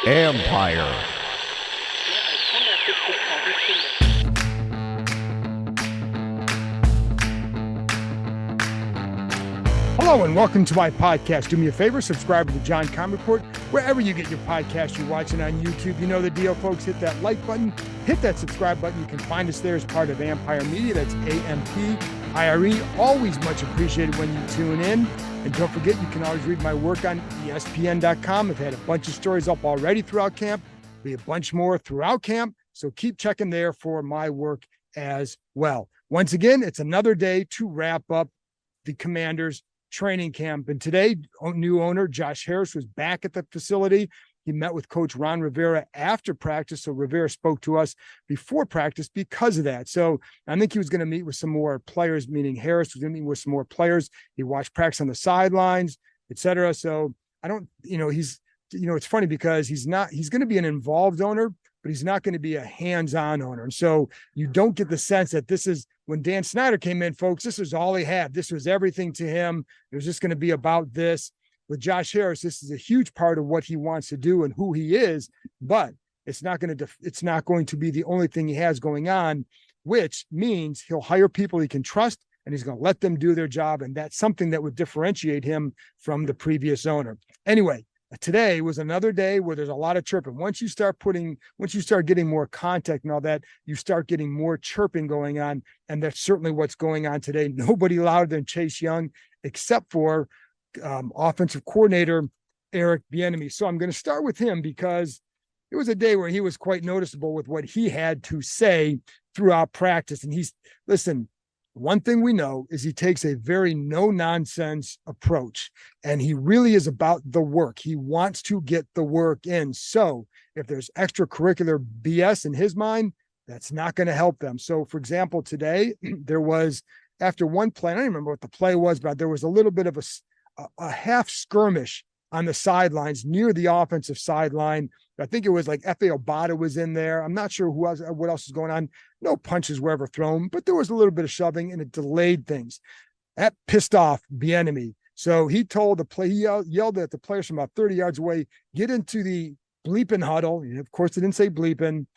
Empire. Hello and welcome to my podcast. Do me a favor, subscribe to the John Com Report wherever you get your podcast. You're watching on YouTube. You know the deal, folks. Hit that like button, hit that subscribe button. You can find us there as part of Empire Media. That's AMPIRE. Always much appreciated when you tune in. And don't forget, you can always read my work on ESPN.com. I've had a bunch of stories up already throughout camp. Be a bunch more throughout camp. So keep checking there for my work as well. Once again, it's another day to wrap up the Commanders training camp. And today, new owner Josh Harris was back at the facility. He met with Coach Ron Rivera after practice. So Rivera spoke to us before practice because of that. So I think he was going to meet with some more players, meaning Harris was going to meet with some more players. He watched practice on the sidelines, et cetera. So I don't, it's funny because he's going to be an involved owner, but he's not going to be a hands-on owner. And so you don't get the sense that this is, when Dan Snyder came in, folks, this was all he had. This was everything to him. It was just going to be about this. With Josh Harris, this is a huge part of what he wants to do and who he is, but it's not going to be the only thing he has going on, which means he'll hire people he can trust and he's going to let them do their job. And that's something that would differentiate him from the previous owner. Anyway, today was another day where there's a lot of chirping. Once you start getting more contact and all that, you start getting more chirping going on. And that's certainly what's going on today. Nobody louder than Chase Young, except for Offensive Coordinator Eric Bieniemy. So I'm going to start with him because it was a day where he was quite noticeable with what he had to say throughout practice. And listen, one thing we know is he takes a very no-nonsense approach, and he really is about the work. He wants to get the work in. So if there's extracurricular BS in his mind, that's not going to help them. So, for example, today there was, after one play, I don't remember what the play was, but there was a little bit of a half skirmish on the sidelines near the offensive sideline. I think it was like F.A. Obata was in there. I'm not sure what else is going on. No punches were ever thrown, but there was a little bit of shoving and it delayed things. That pissed off Bieniemy. So he told he yelled at the players from about 30 yards away, get into the bleeping huddle. And of course, they didn't say bleeping.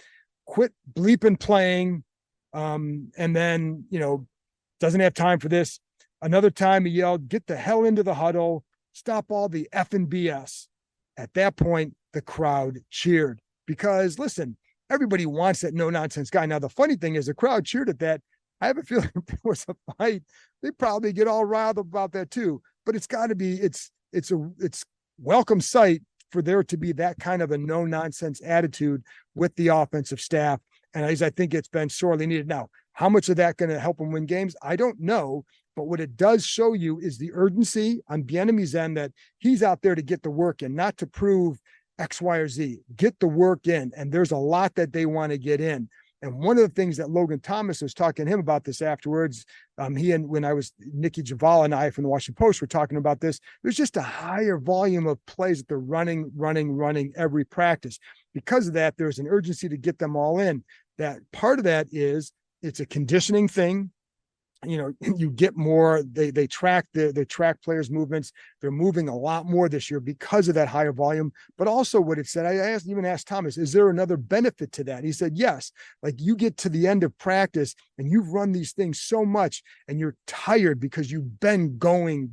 Quit bleeping playing. And then, doesn't have time for this. Another time he yelled, get the hell into the huddle. Stop all the effing BS. At that point, the crowd cheered because, listen, everybody wants that no-nonsense guy. Now, the funny thing is the crowd cheered at that. I have a feeling if there was a fight, they probably get all riled about that too. But it's got to be, it's welcome sight for there to be that kind of a no-nonsense attitude with the offensive staff. And I think it's been sorely needed. Now, how much of that going to help them win games? I don't know. But what it does show you is the urgency on Bieniemy's end that he's out there to get the work in, not to prove X, Y, or Z. Get the work in. And there's a lot that they want to get in. And one of the things that Logan Thomas was talking to him about this afterwards, Nikki Javala and I from the Washington Post were talking about this, there's just a higher volume of plays that they're running every practice. Because of that, there's an urgency to get them all in. That part of that is it's a conditioning thing. You get more, they track players' movements. They're moving a lot more this year because of that higher volume. But also what it said, I even asked Thomas, is there another benefit to that? He said, yes. Like you get to the end of practice and you've run these things so much and you're tired because you've been going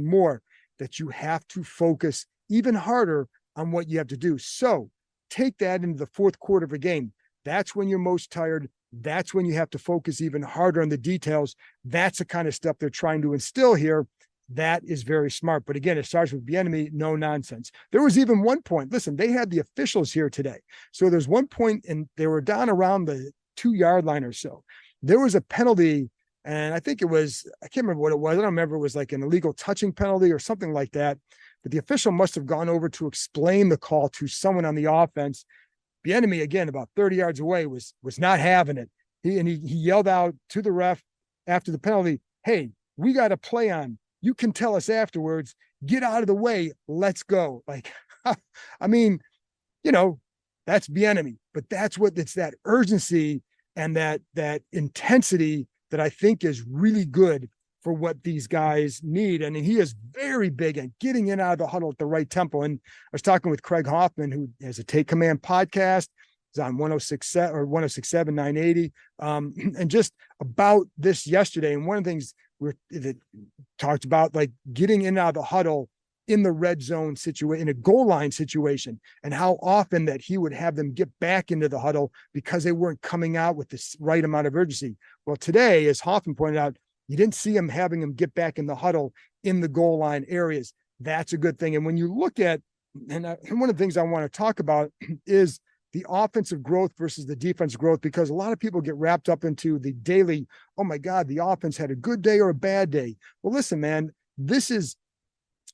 more, that you have to focus even harder on what you have to do. So take that into the fourth quarter of a game. That's when you're most tired. That's when you have to focus even harder on the details. That's the kind of stuff they're trying to instill here. That is very smart. But again, it starts with Bieniemy, no nonsense. There was even one point, listen, they had the officials here today. So there's one point and they were down around the 2-yard line or so. There was a penalty, and I think I can't remember what it was. I don't remember. It was like an illegal touching penalty or something like that. But the official must have gone over to explain the call to someone on the offense. Bieniemy, again, about 30 yards away, was not having it. He yelled out to the ref after the penalty, hey, we got a play on. You can tell us afterwards. Get out of the way. Let's go. Like, I mean, that's Bieniemy. But it's that urgency and that intensity that I think is really good for what these guys need. And he is very big at getting in out of the huddle at the right tempo. And I was talking with Craig Hoffman, who has a Take Command podcast. It's on 106.7 or 106.7, 980. And just about this yesterday. And one of the things that talked about, like getting in and out of the huddle in the red zone situation, in a goal line situation, and how often that he would have them get back into the huddle because they weren't coming out with the right amount of urgency. Well, today, as Hoffman pointed out, you didn't see him having them get back in the huddle in the goal line areas. That's a good thing. And when you look at, and one of the things I want to talk about is the offensive growth versus the defense growth, because a lot of people get wrapped up into the daily, oh my God, the offense had a good day or a bad day. Well, listen, man, this is,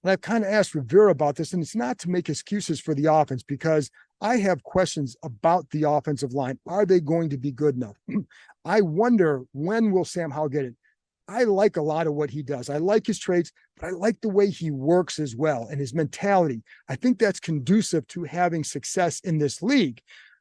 and I've kind of asked Rivera about this, and it's not to make excuses for the offense, because I have questions about the offensive line. Are they going to be good enough? I wonder, when will Sam Howell get it? I like a lot of what he does. I like his traits, but I like the way he works as well, and his mentality. I think that's conducive to having success in this league,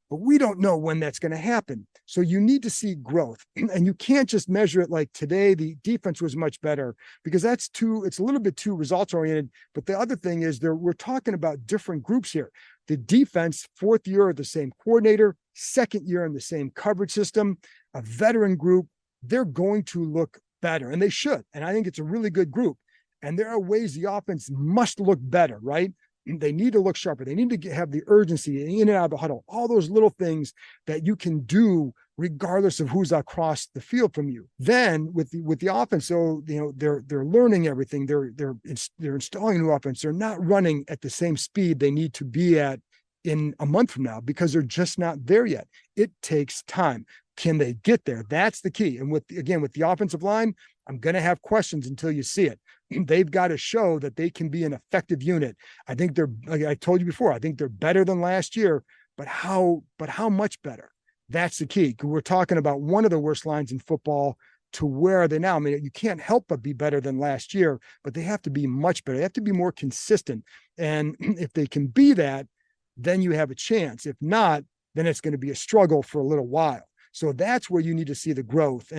but we don't know when that's going to happen. So you need to see growth, and you can't just measure it like today the defense was much better, because it's a little bit too results oriented. But the other thing is, we're talking about different groups here. The defense, 4th year of the same coordinator, 2nd year in the same coverage system, a veteran group, they're going to look better, and they should. And I think it's a really good group. And there are ways the offense must look better, right? They need to look sharper. They need to have the urgency in and out of the huddle, all those little things that you can do regardless of who's across the field from you. Then with the offense, so they're learning everything. They're installing new offense. They're not running at the same speed they need to be at in a month from now, because they're just not there yet. It takes time. Can they get there? That's the key. And with the offensive line, I'm going to have questions until you see it. They've got to show that they can be an effective unit. I think they're, like I told you before, I think they're better than last year, but how much better? That's the key. We're talking about one of the worst lines in football. To where are they now? I mean, you can't help but be better than last year, but they have to be much better. They have to be more consistent. And if they can be that, then you have a chance. If not, then it's going to be a struggle for a little while. So that's where you need to see the growth.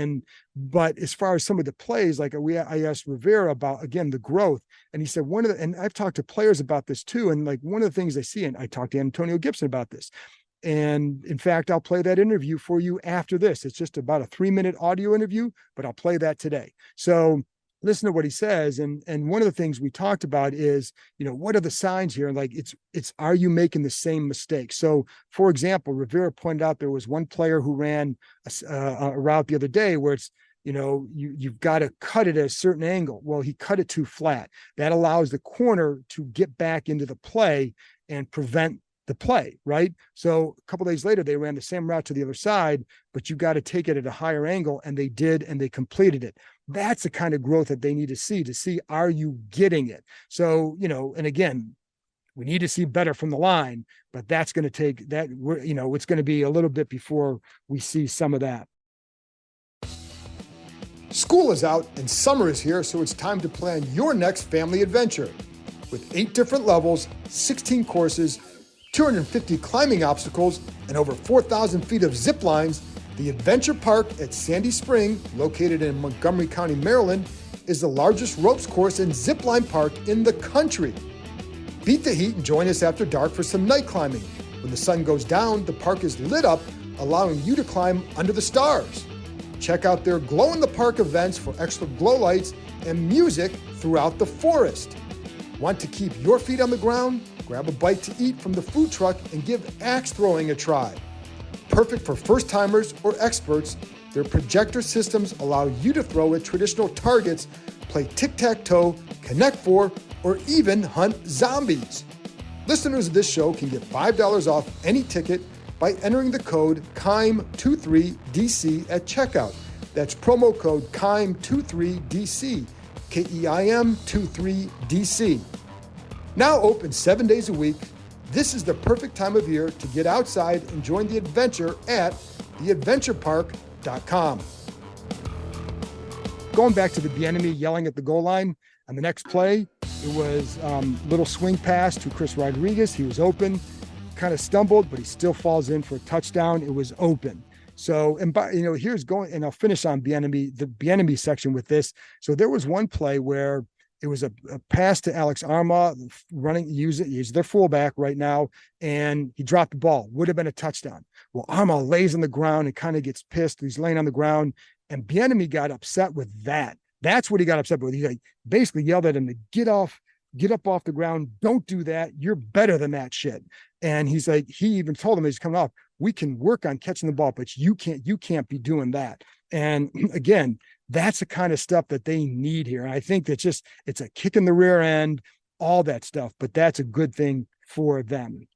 But as far as some of the plays, like I asked Rivera about, again, the growth, and he said and I've talked to players about this too. And like one of the things I see, and I talked to Antonio Gibson about this. And in fact, I'll play that interview for you after this. It's just about a 3-minute audio interview, but I'll play that today. So listen to what he says. And one of the things we talked about is, what are the signs here? And like, it's, are you making the same mistake? So for example, Rivera pointed out there was one player who ran a route the other day where it's, you've got to cut it at a certain angle. Well, he cut it too flat. That allows the corner to get back into the play and prevent the play, right? So a couple of days later, they ran the same route to the other side, but you got to take it at a higher angle, and they did, and they completed it. That's the kind of growth that they need to see, are you getting it? So, and again, we need to see better from the line, but that's going to take that, it's going to be a little bit before we see some of that. School is out and summer is here, so it's time to plan your next family adventure. With 8 different levels, 16 courses, 250 climbing obstacles, and over 4,000 feet of zip lines, the Adventure Park at Sandy Spring, located in Montgomery County, Maryland, is the largest ropes course and zip line park in the country. Beat the heat and join us after dark for some night climbing. When the sun goes down, the park is lit up, allowing you to climb under the stars. Check out their glow-in-the-park events for extra glow lights and music throughout the forest. Want to keep your feet on the ground? Grab a bite to eat from the food truck and give axe throwing a try. Perfect for first-timers or experts, their projector systems allow you to throw at traditional targets, play tic-tac-toe, Connect Four, or even hunt zombies. Listeners of this show can get $5 off any ticket by entering the code KEIM23DC at checkout. That's promo code KEIM23DC, KEIM23DC. Now open 7 days a week, this is the perfect time of year to get outside and join the adventure at theadventurepark.com. Going back to the Bieniemy yelling at the goal line, on the next play, it was little swing pass to Chris Rodriguez. He was open, kind of stumbled, but he still falls in for a touchdown. It was open. So, and by, here's going, and I'll finish on the Bieniemy section with this. So there was one play where it was a pass to Alex Arma running, he's their fullback right now, and he dropped the ball. Would have been a touchdown. Well, Arma lays on the ground and kind of gets pissed. He's laying on the ground, and Bieniemy got upset with that. That's what he got upset with. He like basically yelled at him to get up off the ground. Don't do that. You're better than that shit. And he's like, he even told him as he's coming off, we can work on catching the ball, but you can't be doing that. And again, that's the kind of stuff that they need here. And I think that it's a kick in the rear end, all that stuff, but that's a good thing for them.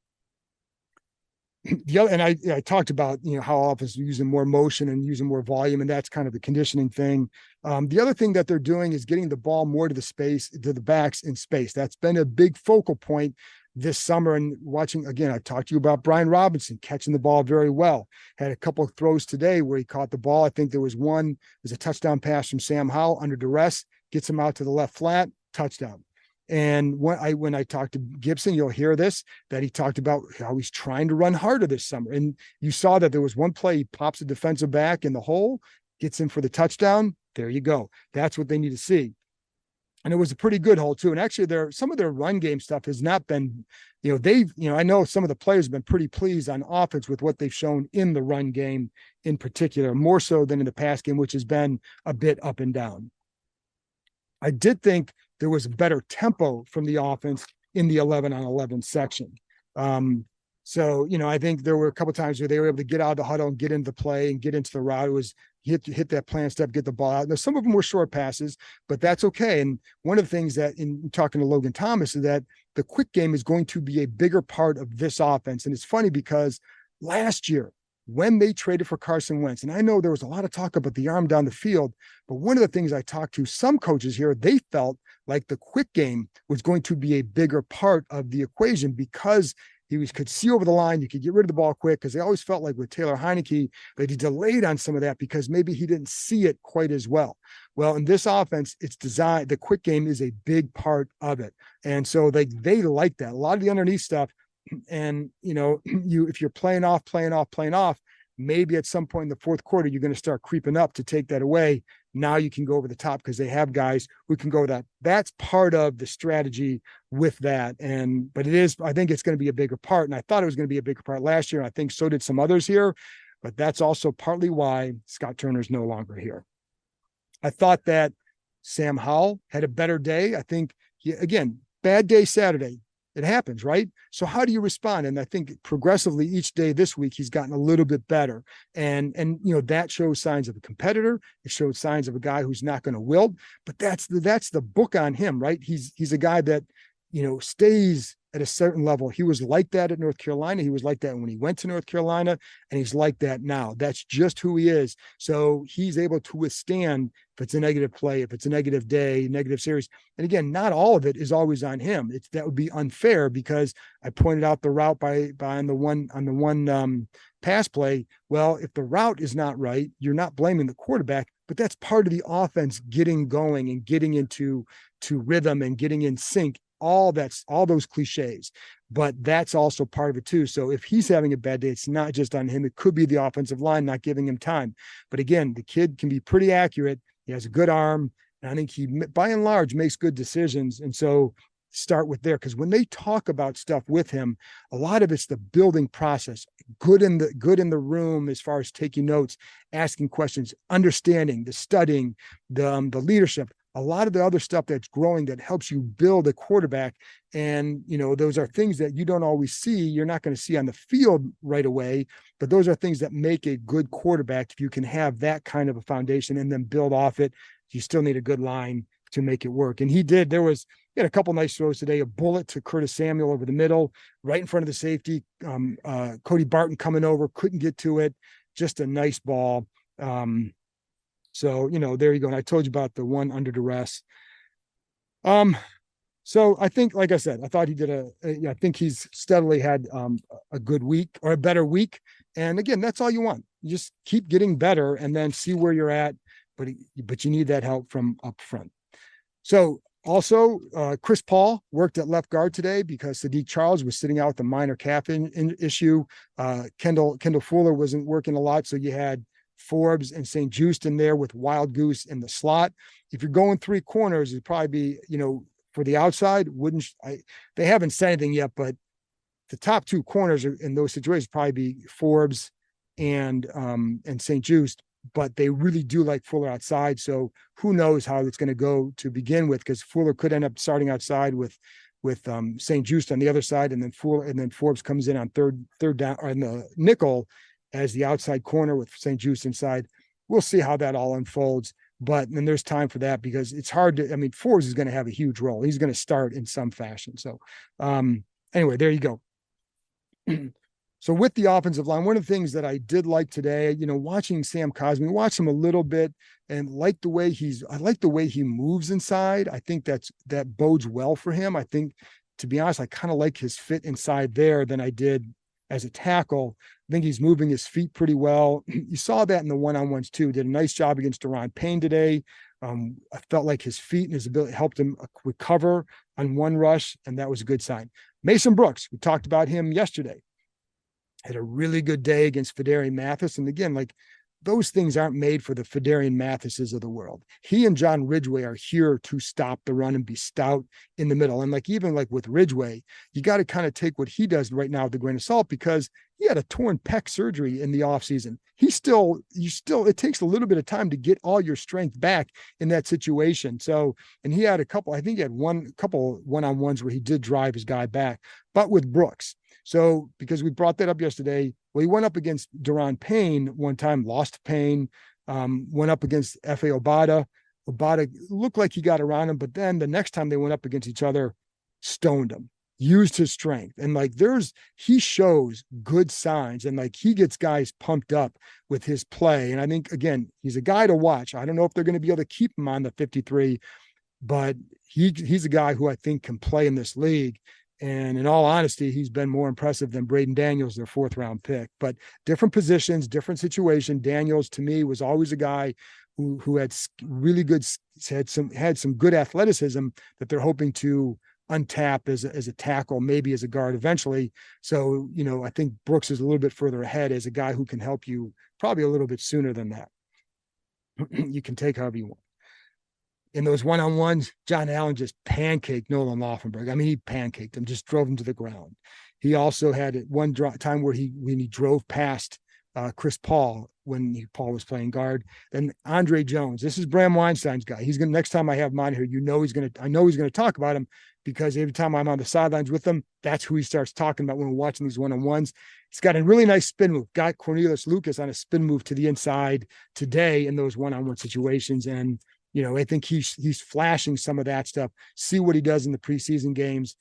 The other, and I talked about, how offense using more motion and using more volume, and that's kind of the conditioning thing. The other thing that they're doing is getting the ball more to the backs in space. That's been a big focal point this summer. And watching, again, I talked to you about Brian Robinson catching the ball very well. Had a couple of throws today where he caught the ball. I think there was a touchdown pass from Sam Howell under duress, gets him out to the left flat, touchdown. And when I talked to Gibson, you'll hear this, that he talked about how he's trying to run harder this summer. And you saw that there was one play, he pops a defensive back in the hole, gets him for the touchdown. There you go. That's what they need to see. And it was a pretty good hole too. And actually some of their run game stuff has not been, I know some of the players have been pretty pleased on offense with what they've shown in the run game in particular, more so than in the pass game, which has been a bit up and down. I did think there was a better tempo from the offense in the 11-on-11 section. So, I think there were a couple of times where they were able to get out of the huddle and get into the play and get into the route. It was hit that plan step, get the ball out. Now, some of them were short passes, but that's okay. And one of the things that in talking to Logan Thomas is that the quick game is going to be a bigger part of this offense. And it's funny because last year, when they traded for Carson Wentz, and I know there was a lot of talk about the arm down the field, but one of the things I talked to some coaches here, they felt like the quick game was going to be a bigger part of the equation because he could see over the line. You could get rid of the ball quick, because they always felt like with Taylor Heineke that he delayed on some of that because maybe he didn't see it quite as well. Well, in this offense, it's designed, the quick game is a big part of it. And so they like that. A lot of the underneath stuff. And, if you're playing off, maybe at some point in the fourth quarter, you're going to start creeping up to take that away. Now you can go over the top because they have guys who can go with that. That's part of the strategy with that. But I think it's going to be a bigger part. And I thought it was going to be a bigger part last year. And I think so did some others here, but that's also partly why Scott Turner's no longer here. I thought that Sam Howell had a better day. I think bad day Saturday. It happens, right? So how do you respond? And I think progressively each day this week, he's gotten a little bit better. And that shows signs of a competitor. It shows signs of a guy who's not going to wilt, but that's the book on him, right? He's a guy that, stays at a certain level. He was like that at North Carolina. He was like that when he went to North Carolina, and he's like that now. That's just who he is. So he's able to withstand if it's a negative play, if it's a negative day, negative series. And again, not all of it is always on him. That would be unfair, because I pointed out the route on the one pass play. Well, if the route is not right, you're not blaming the quarterback, but that's part of the offense getting going and getting into rhythm and getting in sync. All those cliches, but that's also part of it too. So if he's having a bad day, it's not just on him. It could be the offensive line not giving him time. But again, the kid can be pretty accurate. He has a good arm, and I think he, by and large, makes good decisions. And so start with there, because when they talk about stuff with him, a lot of it's the building process. Good in the room as far as taking notes, asking questions, understanding, the studying, the leadership. A lot of the other stuff that's growing that helps you build a quarterback. And, those are things that you don't always see. You're not going to see on the field right away, but those are things that make a good quarterback. If you can have that kind of a foundation and then build off it, you still need a good line to make it work. And he did. He had a couple nice throws today, a bullet to Curtis Samuel over the middle, right in front of the safety. Cody Barton coming over, couldn't get to it. Just a nice ball. So, there you go. And I told you about the one under duress. So I think, like I said, I thought he did I think he's steadily had a good week, or a better week. And again, that's all you want. You just keep getting better and then see where you're at. But you need that help from up front. So Also, Chris Paul worked at left guard today because Sadiq Charles was sitting out with a minor calf issue. Kendall Fuller wasn't working a lot, so you had Forbes and St. Just in there with Wild Goose in the slot. If you're going three corners, it'd probably be, for the outside, they haven't said anything yet, but the top two corners in those situations probably be Forbes and St. Just, but they really do like Fuller outside. So who knows how it's going to go to begin with, because Fuller could end up starting outside with St. Just on the other side, and then Forbes comes in on third down or in the nickel as the outside corner with St. Just inside. We'll see how that all unfolds. But then there's time for that because it's hard to, Forbes is going to have a huge role. He's going to start in some fashion. So anyway, there you go. So with the offensive line, one of the things that I did like today, watching Sam Cosmi, watch him a little bit and I like the way he moves inside. I think that bodes well for him. I think, to be honest, I kind of like his fit inside there than I did as a tackle. I think he's moving his feet pretty well. You saw that in the one-on-ones too. Did a nice job against Deron Payne today. I felt like his feet and his ability helped him recover on one rush, and that was a good sign. Mason Brooks, we talked about him yesterday, had a really good day against Fedarian Mathis. And again, those things aren't made for the Fedarian Mathises of the world. He and John Ridgway are here to stop the run and be stout in the middle. And even with Ridgway, you got to kind of take what he does right now with a grain of salt, because he had a torn pec surgery in the offseason. It takes a little bit of time to get all your strength back in that situation. So, and he had I think he had couple one-on-ones where he did drive his guy back, but with Brooks. So, because we brought that up yesterday, he went up against Deron Payne one time, lost Payne, went up against F.A. Obada. Obada looked like he got around him, but then the next time they went up against each other, stoned him, used his strength. And he shows good signs, and he gets guys pumped up with his play. And I think, again, he's a guy to watch. I don't know if they're going to be able to keep him on the 53, but he's a guy who I think can play in this league. And in all honesty, he's been more impressive than Braden Daniels, their 4th round pick. But different positions, different situation. Daniels, to me, was always a guy who had really good, had some good athleticism that they're hoping to untap as a tackle, maybe as a guard eventually. So, I think Brooks is a little bit further ahead as a guy who can help you probably a little bit sooner than that. You can take however you want. In those one-on-ones, John Allen just pancaked Nolan Laufenberg. He pancaked him, just drove him to the ground. He also had one time where when he drove past Chris Paul when Paul was playing guard. Then Andre Jones. This is Bram Weinstein's guy. He's gonna, next time I have him on here, I know he's gonna talk about him, because every time I'm on the sidelines with him, that's who he starts talking about when we're watching these one-on-ones. He's got a really nice spin move. Got Cornelius Lucas on a spin move to the inside today in those one-on-one situations. And I think he's flashing some of that stuff. See what he does in the preseason games.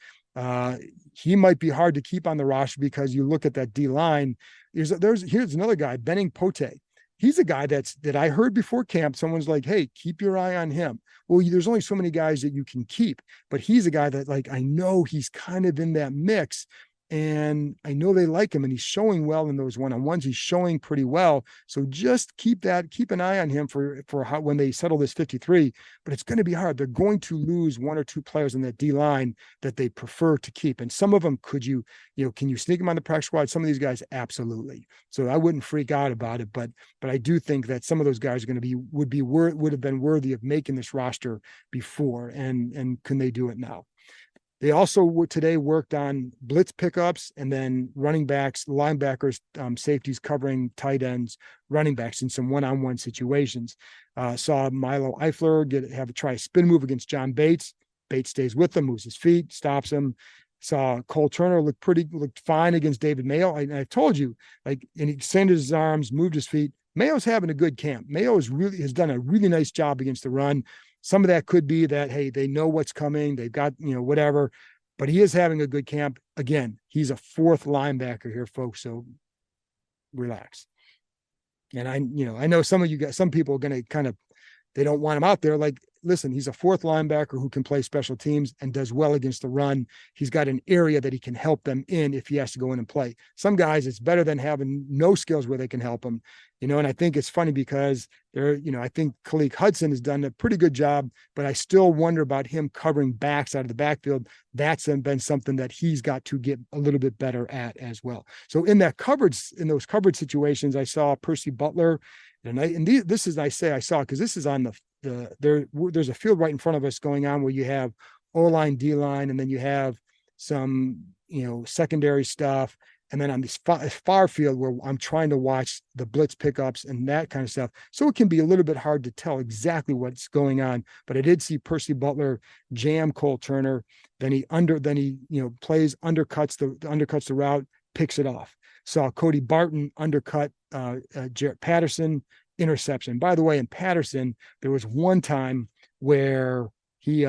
He might be hard to keep on the roster, because you look at that D line. Here's another guy, Benning Pote. He's a guy that I heard before camp. Someone's like, "Hey, keep your eye on him." Well, there's only so many guys that you can keep, but he's a guy that I know he's kind of in that mix. And I know they like him, and he's showing well in those one-on-ones. He's showing pretty well. So just keep an eye on him for how, when they settle this 53, but it's going to be hard. They're going to lose one or two players in that D line that they prefer to keep. And some of them, can you sneak them on the practice squad? Some of these guys, absolutely. So I wouldn't freak out about it, but I do think that some of those guys are going to would have been worthy of making this roster before. And can they do it now? They also today worked on blitz pickups, and then running backs, linebackers, safeties covering tight ends, running backs in some one-on-one situations. Saw Milo Eifler try a spin move against John Bates. Bates stays with him, moves his feet, stops him. Saw Cole Turner looked fine against David Mayo. I told you, and he extended his arms, moved his feet. Mayo's having a good camp. Mayo has done a really nice job against the run. Some of that could be that, hey, they know what's coming. They've got, whatever, but he is having a good camp. Again, he's a 4th linebacker here, folks. So relax. And I know some people are going to kind of they don't want him out there. Like, listen, he's a fourth linebacker who can play special teams and does well against the run. He's got an area that he can help them in if he has to go in and play. Some guys, it's better than having no skills where they can help him, and I think it's funny because I think Khaleke Hudson has done a pretty good job, but I still wonder about him covering backs out of the backfield. That's been something that he's got to get a little bit better at as well. So in those coverage situations, I saw Percy Butler, this is, I saw, because this is on there's a field right in front of us going on where you have O-line, D-line, and then you have some, secondary stuff. And then on this far field where I'm trying to watch the blitz pickups and that kind of stuff. So it can be a little bit hard to tell exactly what's going on, but I did see Percy Butler jam Cole Turner. Then he plays, undercuts the route, picks it off. Saw Cody Barton undercut Jarrett Patterson, interception. By the way, in Patterson, there was one time where he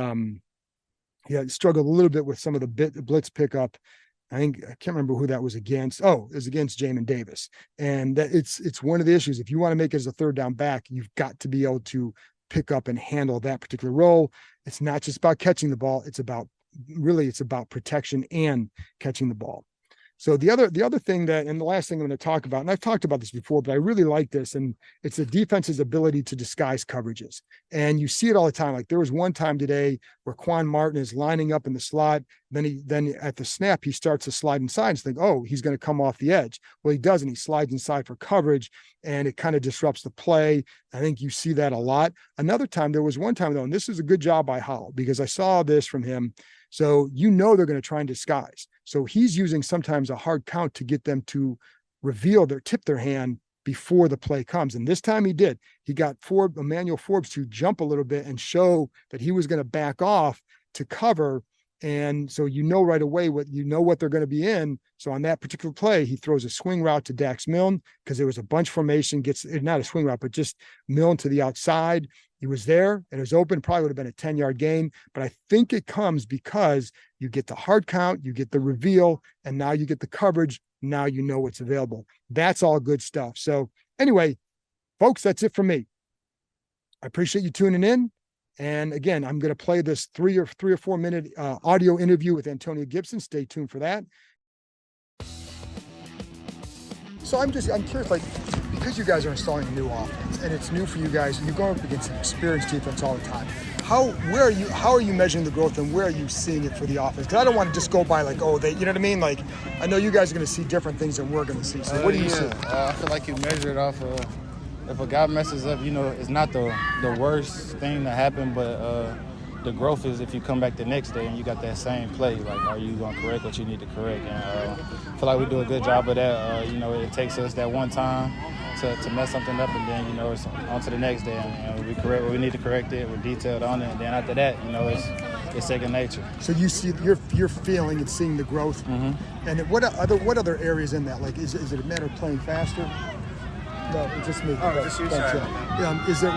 struggled a little bit with some of the blitz pickup. I can't remember who that was against. Oh, it was against Jamin Davis. And it's one of the issues. If you want to make it as a third down back, you've got to be able to pick up and handle that particular role. It's not just about catching the ball. It's about protection and catching the ball. So the other thing and the last thing I'm going to talk about, and I've talked about this before, but I really like this, and it's the defense's ability to disguise coverages. And you see it all the time. Like there was one time today where Quan Martin is lining up in the slot. Then at the snap, he starts to slide inside and think, oh, he's going to come off the edge. Well, he doesn't. He slides inside for coverage, and it kind of disrupts the play. I think you see that a lot. Another time, there was one time though, and this is a good job by Howell, because I saw this from him. So they're going to try and disguise. So he's using sometimes a hard count to get them to tip their hand before the play comes. And this time he did. He got Emmanuel Forbes to jump a little bit and show that he was going to back off to cover. And so right away what they're going to be in. So on that particular play, he throws a swing route to Dax Milne because there was a bunch formation, gets not a swing route, but just Milne to the outside. He was there and it was open, probably would have been a 10-yard gain. But I think it comes because you get the hard count, you get the reveal, and now you get the coverage. Now you know what's available. That's all good stuff. So anyway, folks, that's it for me. I appreciate you tuning in. And again, I'm going to play this 3 or 4 minute audio interview with Antonio Gibson. Stay tuned for that. So I'm curious, like, because you guys are installing a new offense and it's new for you guys, and you're going up against an experienced defense all the time. How are you measuring the growth, and where are you seeing it for the offense? Because I don't want to just go by like, you know what I mean? Like, I know you guys are going to see different things than we're going to see. So what do you see? I feel like you measure it off of, if a guy messes up, it's not the worst thing to happen, but the growth is if you come back the next day and you got that same play. Like, are you going to correct what you need to correct? And I feel like we do a good job of that. It takes us that one time to mess something up, and then, it's on to the next day. And we correct what we need to correct it. We're detailed on it. And then after that, it's second nature. So you see, you're feeling and seeing the growth. Mm-hmm. And what other areas in that? Like, is it a matter of playing faster? No, it's just me. Oh, just you, sorry.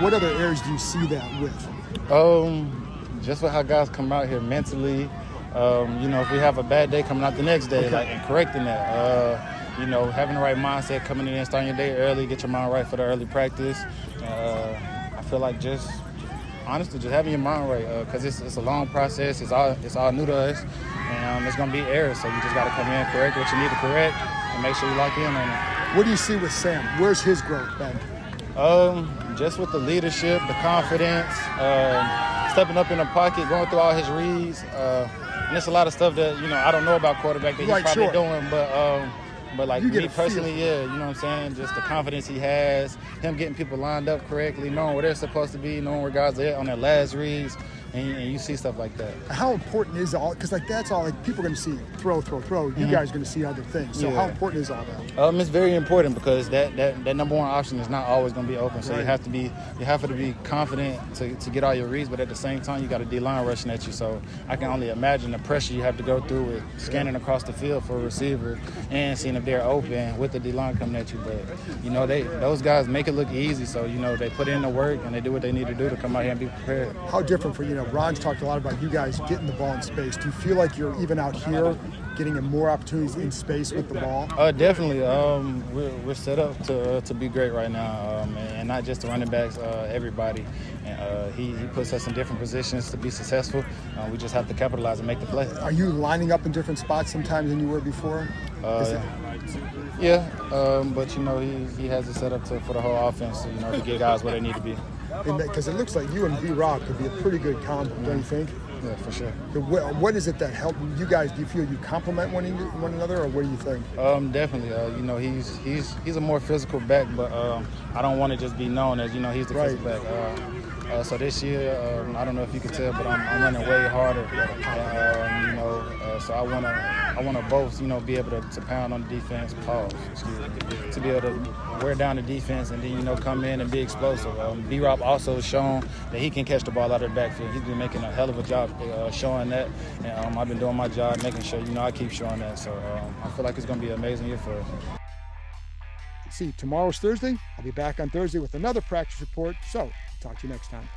What other areas do you see that with? Just with how guys come out here mentally. If we have a bad day, coming out the next day, okay, and correcting that. Having the right mindset, coming in and starting your day early, get your mind right for the early practice. I feel like just having your mind right, because it's a long process. It's all new to us, and it's gonna be errors. So you just gotta come in, correct what you need to correct, and make sure you lock in on it. What do you see with Sam? Where's his growth been? Just with the leadership, the confidence, stepping up in the pocket, going through all his reads. And there's a lot of stuff that, I don't know about quarterback that he's probably doing, but like me personally, yeah, you know what I'm saying? Just the confidence he has, him getting people lined up correctly, knowing where they're supposed to be, knowing where guys are at on their last reads. And you see stuff like that. How important is all? Because that's all. Like, people are going to see throw. You guys are going to see other things. So how important is all that? It's very important because that number one option is not always going to be open. So right, you have to be confident to get all your reads, but at the same time you got a D-line rushing at you. So I can only imagine the pressure you have to go through with scanning across the field for a receiver and seeing if they're open with the D-line coming at you. But those guys make it look easy. So they put in the work and they do what they need to do to come out here and be prepared. How different for Ron's talked a lot about you guys getting the ball in space. Do you feel like you're even out here getting more opportunities in space with the ball? Definitely. We're set up to be great right now, and not just the running backs, everybody. And he puts us in different positions to be successful. We just have to capitalize and make the play. Are you lining up in different spots sometimes than you were before? Yeah, but he has it set up for the whole offense, to get guys where they need to be. Because it looks like you and B-Rob could be a pretty good combo, don't you think? Yeah, for sure. What is it that helped you guys? Do you feel you complement one another, or what do you think? Definitely. He's a more physical back, but I don't want to just be known as he's the physical back. So this year, I don't know if you can tell, but I'm running way harder. So I want to both, be able to pound on the defense, to be able to wear down the defense, and then come in and be explosive. B-Rob also has shown that he can catch the ball out of the backfield. He's been making a hell of a job showing that, and I've been doing my job, making sure I keep showing that. So I feel like it's going to be an amazing year for us. See, tomorrow's Thursday. I'll be back on Thursday with another practice report. So talk to you next time.